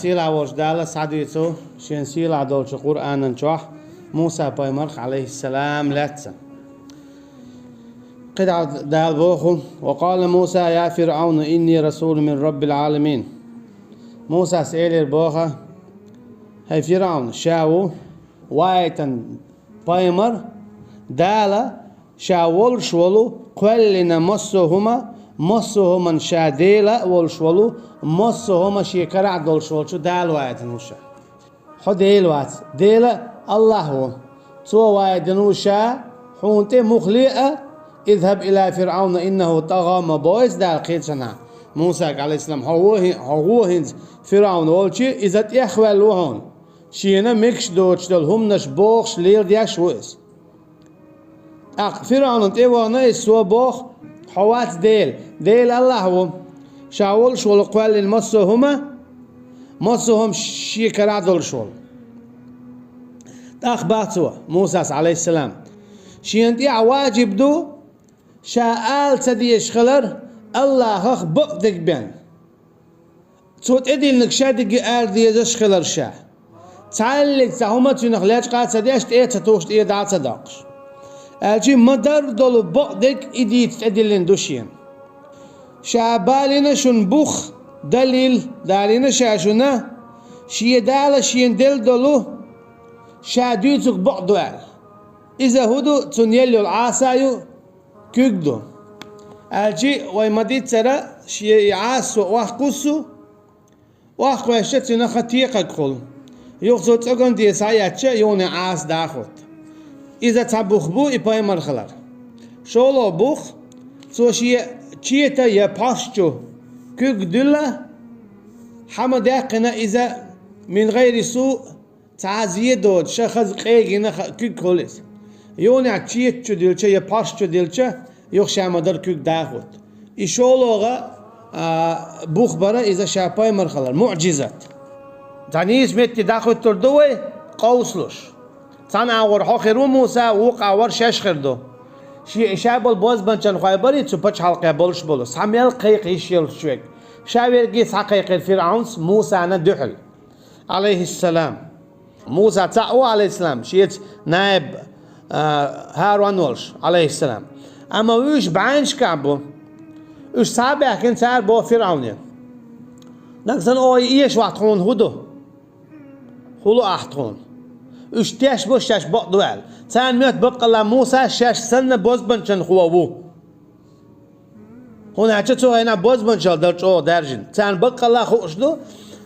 سيلا وجدالة سعديتو شين سيلا دولش قرآن نشوح موسى بايمرخ عليه السلام لاتسا قدع دال بوخو وقال موسى يا فرعون إني رسول من رب العالمين موسى سئل البوخة هاي فرعون شاو وايتن بايمر دالا شاول شولو قلنا مصوهما شاديلا والشولو مصوهما شيكرع دول شول شو دال وايتن وشا حديل وات ديلا الله هو تو وايتن وشا حونتي مخلئة اذهب إلى فرعون إنه طغى مبويس دال قيتشنا موسى عليه السلام هو فرعون والشي إذا تيخوال وهون شينا مكش دوتش دول هم نش بوخش لير دياش ويس فرعون تيوانا يسوى بوخ حوات ديل الله هو شاول شول قوال المصوهم شيكرا دول شول باتوا موسى عليه السلام شينتي واجب دو شاال تديش خلر الله اخ بقدك بين توت ادي انك شادق ال ديش خلر شا تعلق تهما تنخلاش قاعد تديش تتوش دات صدقش الجي مدر دولو بقدك ادي تدلين دوشين شابالنا شن بوخ دليل دارينا شاشونا شي دال شين دل دولو شاديتك بقدو إذا هدو تنيلو العاسايو كيكدو الجي ويمديت ترى شي عاسو واخقسو واخقوشتنا خطيقك خل يخزو تقن دي ساياتشا يوني عاس داخوت إذا تبوخ بو إباي مرخلر شولو بوخ سو شي تشيتا يباشتو كيكدولا حمداقنا إذا من غير سوء تعزيه دود شخص قيقنا كيك خلص يوني تشيتشو ديلشا يباشتو ديلشا يخشى مدر كيك داخوت إشولوغا بوخ برا إذا شاباي مرخلر معجزات تانيز متي داخوت تردوي قوسلوش تان آور حاخرو موسى وق آور شش خردو شي شابل باز بنشان خايبري تو بچ حلقه بولش بولس حميل قيق يشيل شوك شاوير قيس حقيق الفرعون موسى أنا دحل عليه السلام موسى تعو عليه السلام شيت نائب هارون ولش عليه السلام اما ويش بعينش كعبو وش صعب كنت سار بو فرعون نقصن او ايش وقتون هدو هلو احتون وش تاش بوش بقدوال تان ميت بقى موسى شاش سنة بوزبنشن خوابو هنا چتو هنا بوزبنشل درچو درجن تان بقى الله خوشدو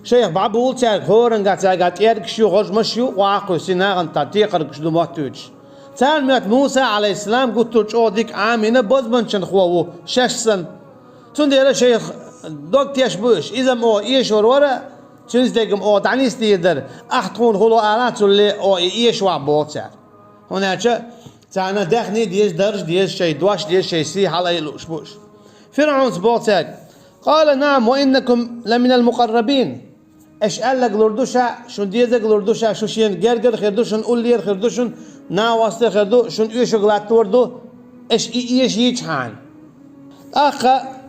شيخ بعبول تاع هورن قات يركشو خوش مشيو واقو سيناغن تاتيقر كشدو ماتوش تان ميت موسى عليه السلام قلت له ديك عامينه بوزبنشن خوابو شاش سن تون دير شيخ دوك تيش بوش اذا مو ايش ورا تشنز ديكم او تعنيس ديدر احتون هلو آلات اللي او ايش وعبوتر هناك تاعنا داخني ديش درج ديش شي دواش ديش شي سي حالا يلوش بوش فرعون سبوتر قال نعم وإنكم لمن المقربين ايش قال لك لردوشا شون ديزك لردوشا شو شين جرجر خردوشن اولير خردوشن نا واسطه خردو شون ايش غلط وردو ايش يجحان اخا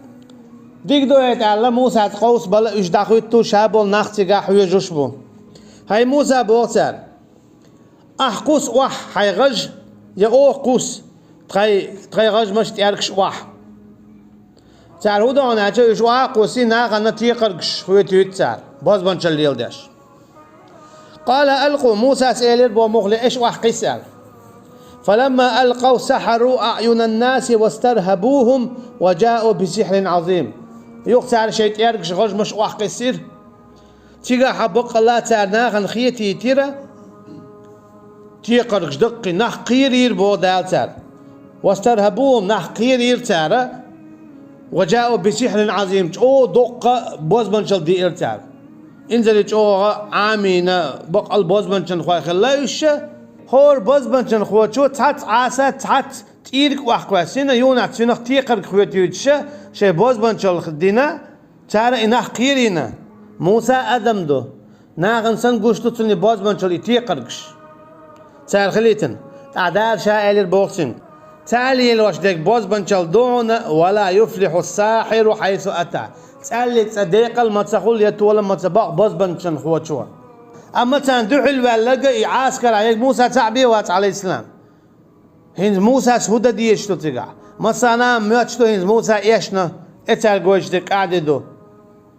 ديك دو يتعلم موسى قوس بلا ايش داخويتو شابل نختي حوي جوشبو هاي موسى بوتر احقوس واح هاي غج يا او قوس تخي غج مش تياركش واح تعال هو ده انا ايش واح قوسي نا غنا تيقركش خوي تيتسار باز بنشليل داش قال القوا موسى سئل بو مغلي ايش واح قيسال فلما القوا سحروا اعين الناس واسترهبوهم وجاءوا بسحر عظيم يقتل شيء تياركش غج مش واح قيسير تيجا حبق الله تعالى غن خيتي تيرا تيقركش دقي نح قيرير بو دالتر واسترهبوهم نح قيرير تارا وجاءوا بسحر عظيم او دقة بوزبنشل دي ارتار انزل او عامينا بق البوزبنشل خواي خلايش هور بوزبنشل خوا شو تحت عاسا تحت تيرك واخواسينا يونا تسينخ تيقرك خواتيوتشا شي بوزبنشل خدينا تارا انح قيرينا موسى ادم دو ناغن سن قوشتو تسني بوزبنشل تيقركش تار خليتن تعدال شائل البوكسين تعالي الوش ديك بوز بنشل دون ولا يفلح الساحر حيث أتى تسألك صديق المتصخول يتولى متصباق بزبن شن خوتشوا أما تندعي واللقى عسكر عليك موسى تعبي وات عليه السلام هند موسى سهودة ديش تتقع مثلا ميتشتو هند موسى إيشنا إتال قوشتك قاعددو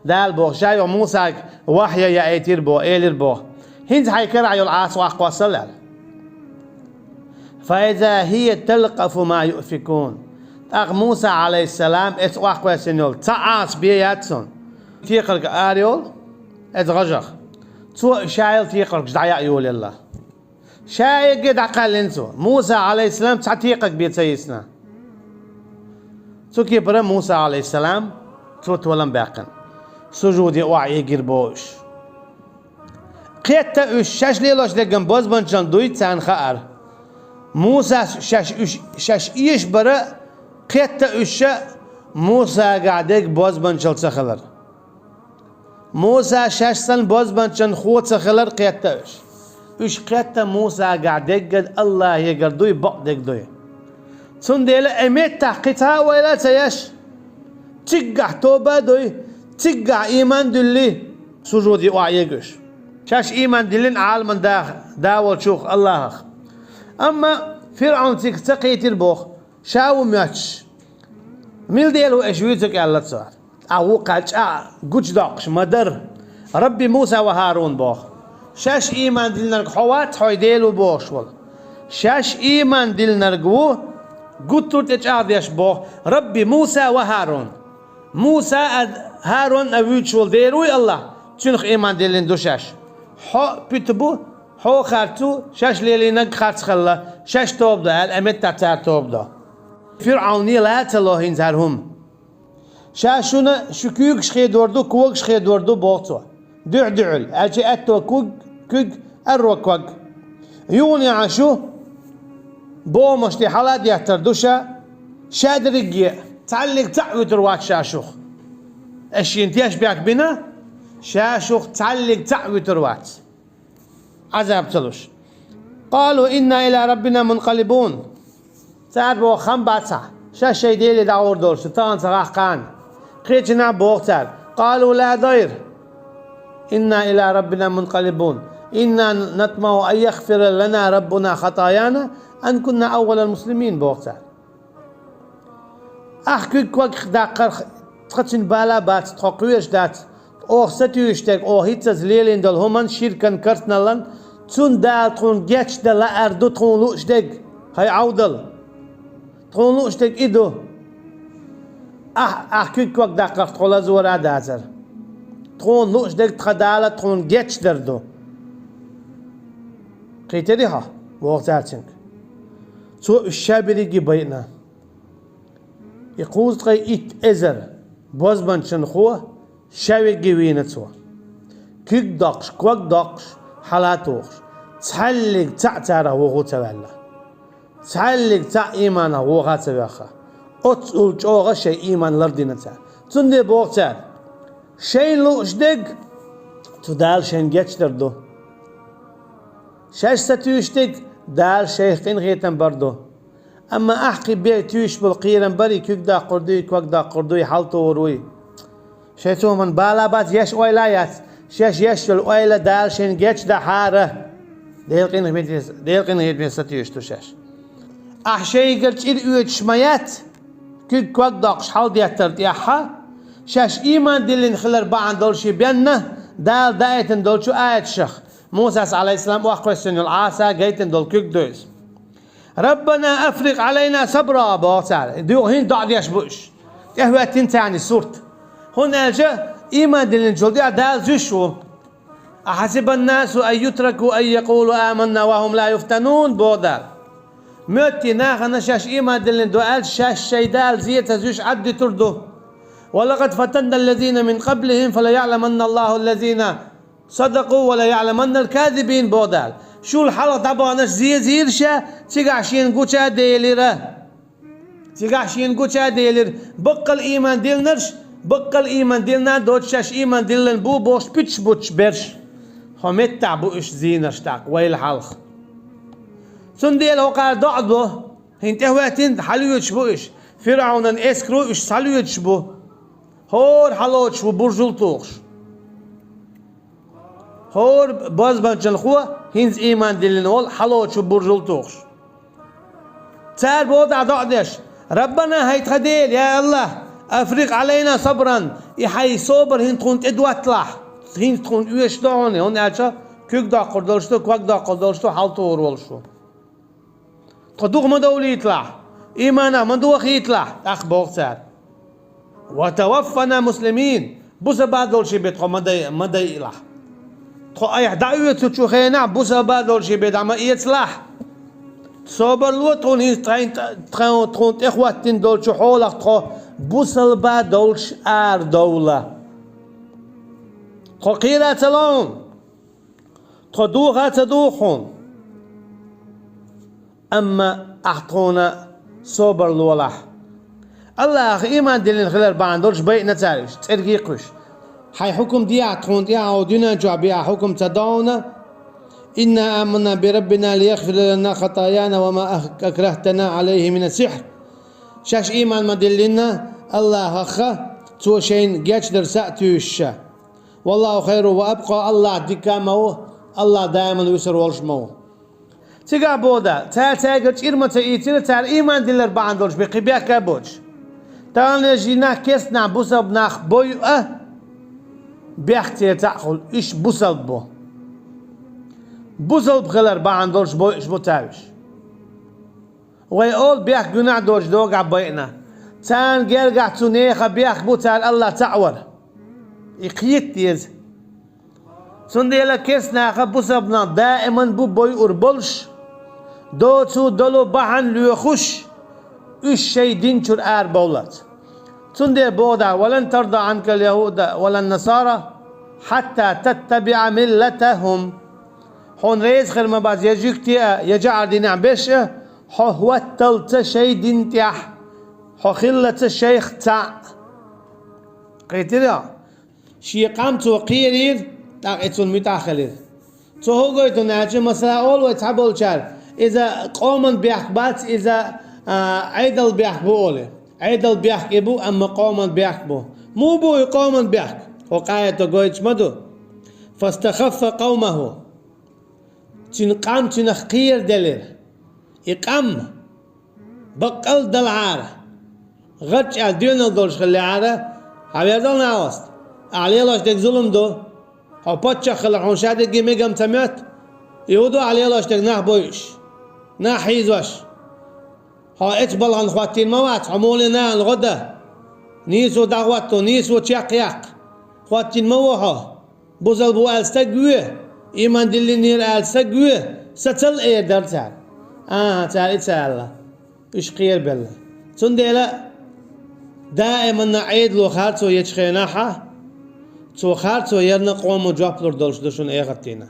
دال بو شايو موسى وحيا يا ايتير بو ايلر بو هند حيكر عيو العاس واقوى صلال فإذا هي تلقف ما يؤفكون أخ موسى عليه السلام اتواقوى سنول تعاس بياتسون تيقرق آريول اتغجر تو شايل تيقرق جدعيا يقول الله شايل قد عقل انتو موسى عليه السلام تعتيقك بيت سيسنا تو كيبرا موسى عليه السلام تو تولم باقن سجودي وعي قربوش قيتا اش شاش ليلوش دقن بوز بنشان دويت سان خار موسى شاش ايش برا قيتا اش موسى قاعدك بوز بنشال سخلر موسى شاش سن بوز بنشان خوت سخلر قيتا اش قيتا موسى قاعدك قد الله يقردوي بقدك دوي سنديل اميت تحقيتها ولا تياش تقع توبة دوي تقع إيمان دلي سجودي وعيقش شاش إيمان دلين عالما داول شوخ الله أما فرعون تقيت البوخ شاو مياتش ميل ديلو إشويتك الله تصار أو قاج قج داقش مدر ربي موسى وهارون بوخ شاش إيمان دلنا حوات حوي ديلو بوخ والله شاش إيمان دلنا قوه قلتو تجاذيش بوخ ربي موسى وهارون موسى هارون أبيتشول ديروي الله تنخ إيمان دلين دوشاش حو بيتبو حو خارتو شاش ليلي نق خارت خلا شاش توب ده الأمت تاع توب ده فرعوني لا تلوهين زارهم شاشونا شكوك شخي دوردو كوك شخي دوردو بوتو دعل أجي أتو كوك أرو كوك يوني عشو بو مشتي حالات يحتردوشا شادرقية تعلق تعوي تروات شاشوخ ايش ينتيش بيك بنا شاشوخ تعلق تعوي تروات عذاب تلوش قالوا إنا إلى ربنا منقلبون ساعد بو خم باتسع شاش يديلي دعور دور شتان صراح قان قيتنا بوغتار قالوا لا ضير إنا إلى ربنا منقلبون إنا نطمع أن يغفر لنا ربنا خطايانا أن كنا أول المسلمين بوغتار أحكي كوك داقر تختن بالا بات تقويش دات أو ستيوشتك أو هيتز ليلين دل همان شيركن كرتنا لن تون دال تون جيتش دل لا أردو تون لوشتك هاي عودل تون لوشتك إدو أحكي كوك داقر تقولا زورا دازر تون لوشتك تخدالة تون جيتش دردو قيتري ها وقتاتنك تو الشابري جي بينا يقول تقي إت إزر بوزبان شنخوه شاوي جوينة سوا كيك داقش كوك داقش حالاتوخش تحلق تعتاره وغو تبالا تحلق تع إيمانه وغا تباخا أتقول جوغا شي إيمان لردينة تا تندي بوغتار شين لوش دق تدال شين جيتش دردو شاش ستوش دق دال شيخين غيتن بردو أما أحكي بيتوش بالقيرن بري كيك دا قردوي كوك دا قردوي حالتو وروي شيتو من بالا بات يش اويلايات شاش يش الاويلا دال شين جيتش دا حاره ديلقين هيت ستيوش تو شاش أحشي قلت إيد شميات كيك كوك داقش حال دياتر ياحا شاش إيمان دلين خلر بعن دولشي بينا دال دايتن دولشو آيات شخ موسى عليه السلام واخوة سنو العاسا جيتن دول كيك دويس ربنا أفرق علينا صبرا بوصال ديو هين دعد يشبوش يهوى تنتعني صورت هنا جاء إيمان دلين جلدي دال زشو أحسب الناس أن يتركوا أن يقولوا آمنا وهم لا يفتنون بودال ميتي ناخنا شاش إيمان دلين دوال شاش شيدال زيت زوش عد تردو ولقد فتنا الذين من قبلهم فلا يعلمن الله الذين صدقوا ولا يعلمن الكاذبين بودال شو الحلقة طبعا زيرشا تيقعشين قوشا ديليرا تيقعشين قوشا ديلير بقى الإيمان ديلنرش بقى الإيمان ديلنا دوتشاش إيمان ديلن بو بوش بيتش بوتش برش همت تعبوش زينرش تاق ويل حلق سنديل هو قال دعضو هنت هواتين حلو يتشبوش فرعون اسكرو اش سالو يتشبو هور حلوش وبرجل توخش هور بازبانشن خوا هينز إيمان دلنول حلوش وبرجل توخش تار بود عدادش ربنا هيتخديل يا الله أفريق علينا صبرا يحي صبر هين تكون تدواتلا هين تكون يش دعوني هون أشا كيك دا قدرشتو كوك دا قدرشتو حالتو ورولشتو تدوق مدولي يطلع إيمانا مدوخ يطلع أخبار تار وتوفنا مسلمين بوسا بعد شي بيت مدى يطلع تخو أي دعوة تشوخينا بوسا بعد شي بيت عما يطلع صبر لو تون هين تخون إخواتين دول شو حولك تخو بوسل با دولش دولة خو قيرة تلون خو دوغة تدوخون أما أحطونا صبر لولاح الله إيمان دلين خلال بان دولش بيئنا تاريش ترقيقش حي حكم ديا تخون ديا ودينا جعبيا حكم تدعونا إنا آمنا بربنا ليغفر لنا خطايانا وما أكرهتنا عليه من السحر شاش إيمان ما دلنا الله أخا توشين جاش درساتوش والله خير وأبقى الله دكامه الله دائما يسر والشمو تيجا بودا تاجت إرمة تيتير تار إيمان دلر باندولش بقبيا كابوش تان جينا كسنا بوسب ناخ بوي بيختي تأخل إيش بوسب بو بوسب خلر باندولش بوي إيش بتاوش ويقول بيخ جناح دوش دوغا بينا تان جرجع تونيخ بيخ بوتال الله تعور يقيت يز سنديلا كيسنا خبوسبنا دائما بو بوي أربلش دوتو دلو بحن ليخش إيش شيء دينشر بولات سندي بودا ولن ترضى عنك اليهود ولا النصارى حتى تتبع ملتهم حون ريز خير ما بعد يجيكتيا يجعل دينا بشه هو التلت شيء دينتيح هو خلة الشيخ تاع قيتيرا شي قامتو قيرير تاقيتون متاخلير تو هو قيتو ناجي مثلا أول ويتحبول شار إذا قومن بيحبات إذا عيدل بيحبولي عيدل بيحكبو أما قومن بيحكبو مو بو قومن بيحك وقايتو قيتش مدو فاستخف قومه تنقام تنخير دلير إقام بقل دلعارة غتش عدينا دولش خلي عارة هاي دلنا عوست عليه لاش دك ظلم دو هاو باتشا خلي حنشاد جيمي قام تميت يودو عليه لاش دك نح بويش نح حيزوش هاو اتبل عن خواتين موات حمولنا الغدا نيسو دعواتو نيسو تشاق ياق خواتين موها بوزل بو الستقوي إيمان دلنير الستقوي ستل ايه درتال تعال تعال إيش خير بالله سنديلا دائما نعيد لو خارتو يتخيناها تو خارتو يرنا قوم جابلور دولش دشون ايغتينا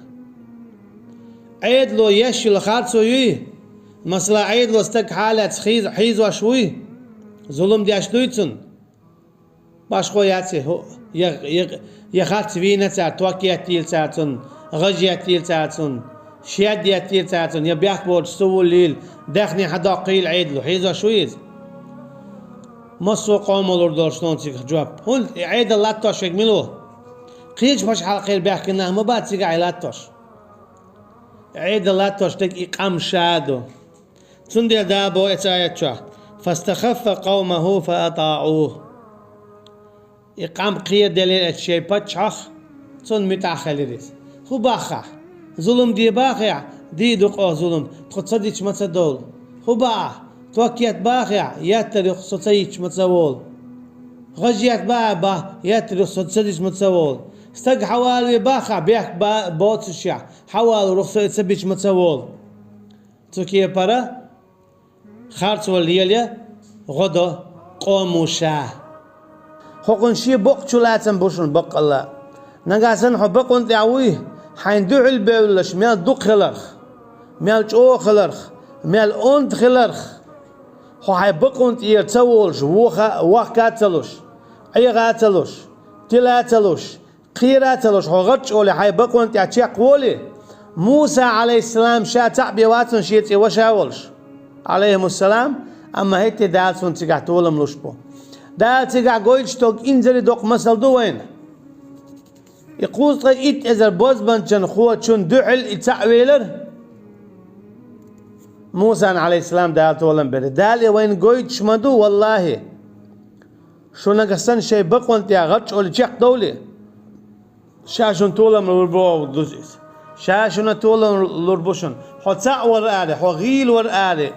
عيد لو يش الخارتو يي مثلا عيد لو استك حالات حيز وشوي ظلم دي اشتويتن باش خوياتي هو يا خارت فينا تاع توكياتيل تاعتن غجياتيل تاعتن شياد ياتيل تاعتن يا بيحك بود سو الليل دخني حدا قيل عيد له حيز وشويز مصو قومولور دولشتون تيك جواب هون عيد اللاتوش يكملو قيج باش حال خير بيحكينا ما بعد تيك عيلاتوش عيد اللاتوش تك إقام شادو تندي دابو اتايتشا فاستخف قومه فأطاعوه إقام قيد دليل الشيء باتشخ تن متاخليريس خو باخا ظلم دي باخع دي دقو ظلم تصديش ما تصدول خو باع توكيت باخع ياتري صوتيش ما تصول غجيت با ياتري صوتيش ما تصول استق حوالي باخع بيح بوت الشع حوالي رخصة تسبيش ما تصول توكيه برا خارج والليلة غدا قوموشا حقن شي بق شلاتن بوشن بق الله نقاسن حبق انت عويه حين دو البولش ميال دو خلرخ ميال جو خلرخ ميال انت خلرخ هو حي بق انت يرتولش وخاتلوش عيغاتلوش تلاتلوش قيراتلوش هو غتش اولي حي بق انت يتشيق ولي موسى عليه السلام شا تعبي واتن شيتي وشاولش عليهم السلام اما هيتي دالسون تيقعتولم لشبو دالتي قاع قويتش توك إنزلي دوق مسل دو وين يقوز إت إذا بوزبان جن خوات شون دعل إتعويلر موسى عليه السلام دالت ولن بره دالي وين قويتش مدو والله شو نقصن شيء بقوانت يا غتش أولي تشيق دولي شاشون طولم لربو دوزيس شاشون طولم لربوشون حو تسع ور آلي حو غيل ور آلي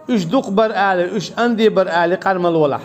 إش دوق بر آلي إش أندي بر آلي قرم الولح